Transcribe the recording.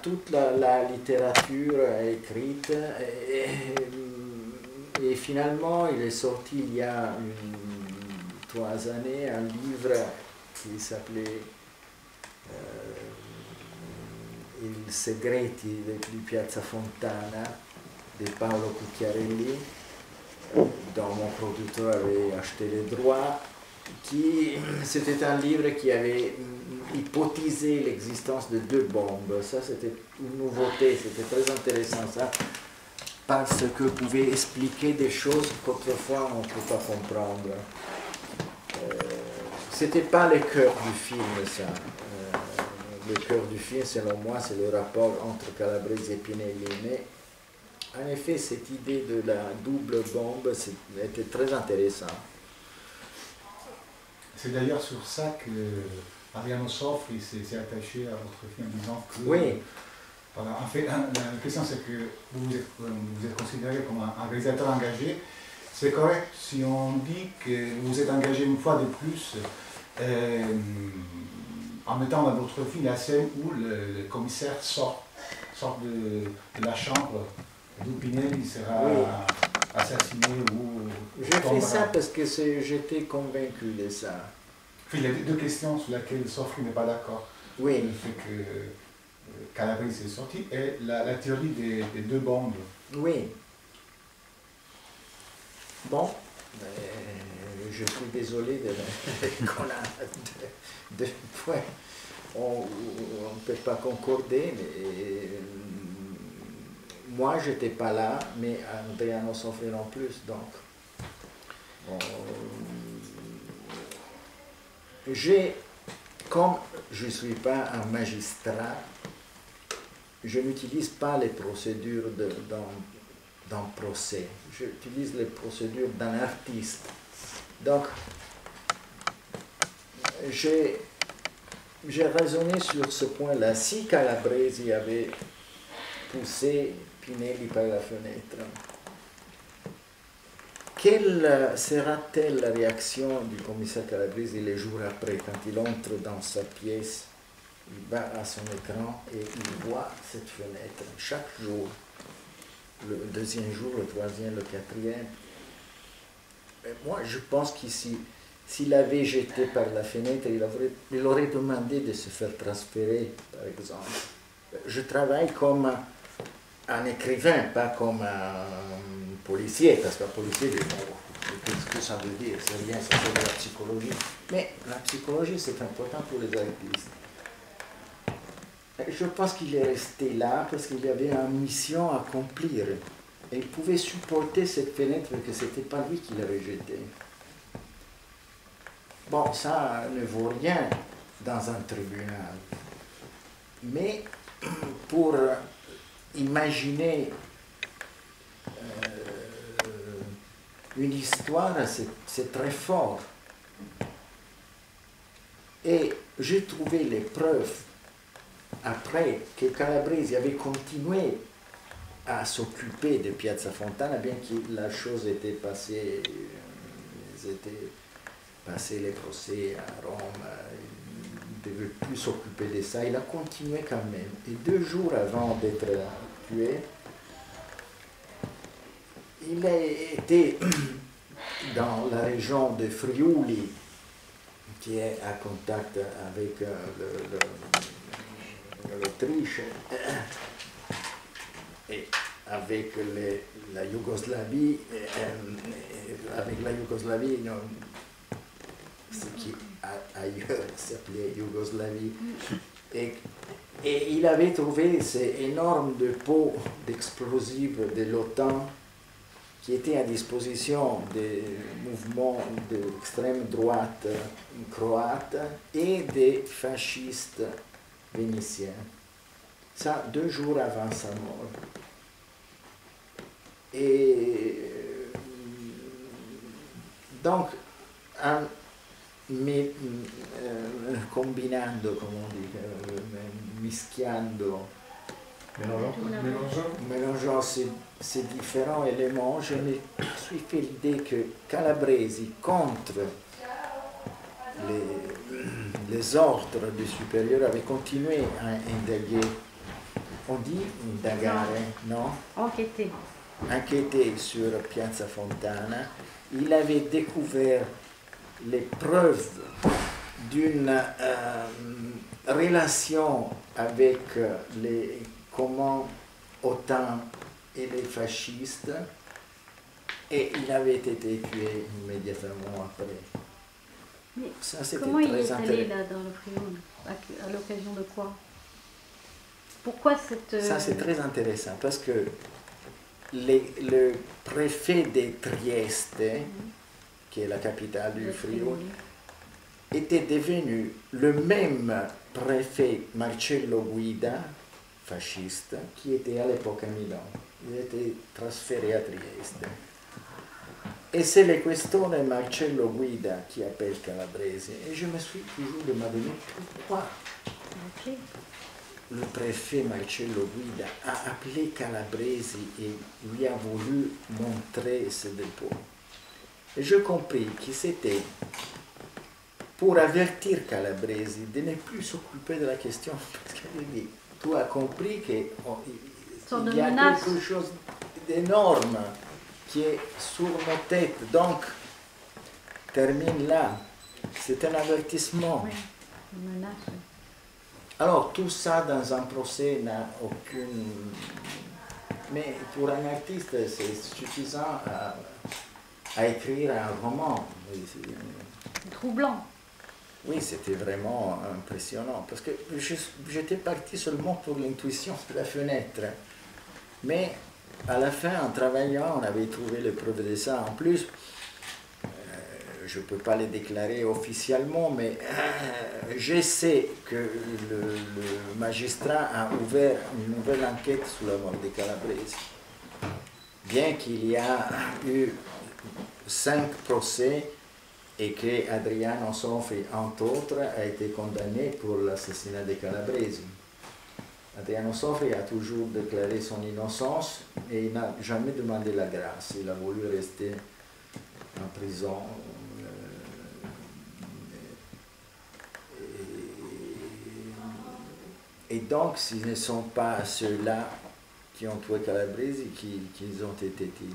toute la littérature écrite et finalement il est sorti il y a 3 années un livre qui s'appelait Il segreti di Piazza Fontana de Paolo Cucchiarelli, dont mon producteur avait acheté les droits. C'était un livre qui avait hypothisé l'existence de 2 bombes. Ça, c'était une nouveauté, c'était très intéressant, ça, parce que pouvait expliquer des choses qu'autrefois on ne peut pas comprendre. C'était pas le cœur du film, ça. Le cœur du film, selon moi, c'est le rapport entre Calabrese et Pinelli. Mais en effet, cette idée de la double bombe était très intéressante. C'est d'ailleurs sur ça que Adriano Sofri s'est attaché à votre film en disant que... Oui. Voilà, en fait, la question c'est que vous êtes considéré comme un réalisateur engagé. C'est correct si on dit que vous êtes engagé une fois de plus en mettant dans votre film la scène où le commissaire sort de la chambre d'où Pinelli sera assassiné ou... Je fais ça parce que j'étais convaincu de ça. Il y a 2 questions sur lesquelles Sofri n'est pas d'accord. Oui. Le fait que Calabrese est sorti et la théorie des 2 bombes. Oui. Bon, je suis désolé qu'on a 2 points. On ne peut pas concorder, mais moi, je n'étais pas là, mais Adriano Sofri non plus, donc... Comme je ne suis pas un magistrat, je n'utilise pas les procédures d'un procès. J'utilise les procédures d'un artiste. Donc, j'ai raisonné sur ce point-là. Si Calabrese avait poussé Pinelli par la fenêtre, quelle sera-t-elle la réaction du commissaire Calabrese les jours après, quand il entre dans sa pièce, il va à son écran et il voit cette fenêtre chaque jour, le 2e jour, le 3e, le 4e. Et moi, je pense qu'ici, s'il avait jeté par la fenêtre, il aurait demandé de se faire transférer, par exemple. Je travaille comme un écrivain, pas comme un policier, parce qu'un policier, qu'est-ce que ça veut dire? C'est rien, ça c'est de la psychologie. Mais la psychologie, c'est important pour les artistes. Je pense qu'il est resté là parce qu'il y avait une mission à accomplir. Et il pouvait supporter cette fenêtre que ce n'était pas lui qui l'avait jetée. Bon, ça ne vaut rien dans un tribunal. Mais pour imaginer une histoire, c'est très fort. Et j'ai trouvé les preuves après que Calabrese avait continué à s'occuper de Piazza Fontana, bien que la chose était passée, ils étaient passés les procès à Rome, il ne devait plus s'occuper de ça, il a continué quand même. Et 2 jours avant d'être tué, il a été dans la région de Friuli, qui est à contact avec l'Autriche et avec la Yougoslavie, ce qui ailleurs s'appelait Yougoslavie. Et il avait trouvé ces énormes dépôts d'explosifs de l'OTAN qui étaient à disposition des mouvements d'extrême droite croate et des fascistes vénitiens. Ça, 2 jours avant sa mort. Et donc, combinando, come on dit, mischiando, mélangeant ces différents éléments, je me suis fait l'idée que Calabrese, contre les ordres du supérieur, avait continué à indiguer On dit indagare, non? Enquêter. Enquêté sur Piazza Fontana, il avait découvert les preuves d'une relation avec comment OTAN et les fascistes, et il avait été tué immédiatement après. Mais ça, comment il est très allé là dans le Frioul? À l'occasion de quoi? Pourquoi cette... Ça, c'est très intéressant parce que le préfet de Trieste, qui est la capitale du Frioul, était devenu le même préfet Marcello Guida, fasciste, qui était à l'époque à Milan. Il était transféré à Trieste. Et c'est le questore Marcello Guida qui appelle Calabresi. Et je me suis toujours demandé pourquoi le préfet Marcello Guida a appelé Calabresi et lui a voulu montrer ce dépôt. Et je compris que c'était pour avertir Calabresi de ne plus s'occuper de la question. Parce qu'il dit, tu as compris qu'il y a quelque chose d'énorme qui est sur nos têtes. Donc, termine là. C'est un avertissement. Oui, une menace. Alors, tout ça dans un procès n'a aucune... Mais pour un artiste, c'est suffisant à écrire un roman. Troublant. Oui, c'était vraiment impressionnant, parce que j'étais parti seulement pour l'intuition de la fenêtre. Mais à la fin, en travaillant, on avait trouvé les preuves de ça. En plus, je ne peux pas les déclarer officiellement, mais je sais que le magistrat a ouvert une nouvelle enquête sur la mort de Calabresi. Bien qu'il y a eu 5 procès et que Adriano Sofri, entre autres, a été condamné pour l'assassinat de Calabresi. Adriano Sofri a toujours déclaré son innocence et il n'a jamais demandé la grâce. Il a voulu rester en prison. Et donc, ce ne sont pas ceux-là qui ont tué Calabresi qu'ils ont été tués.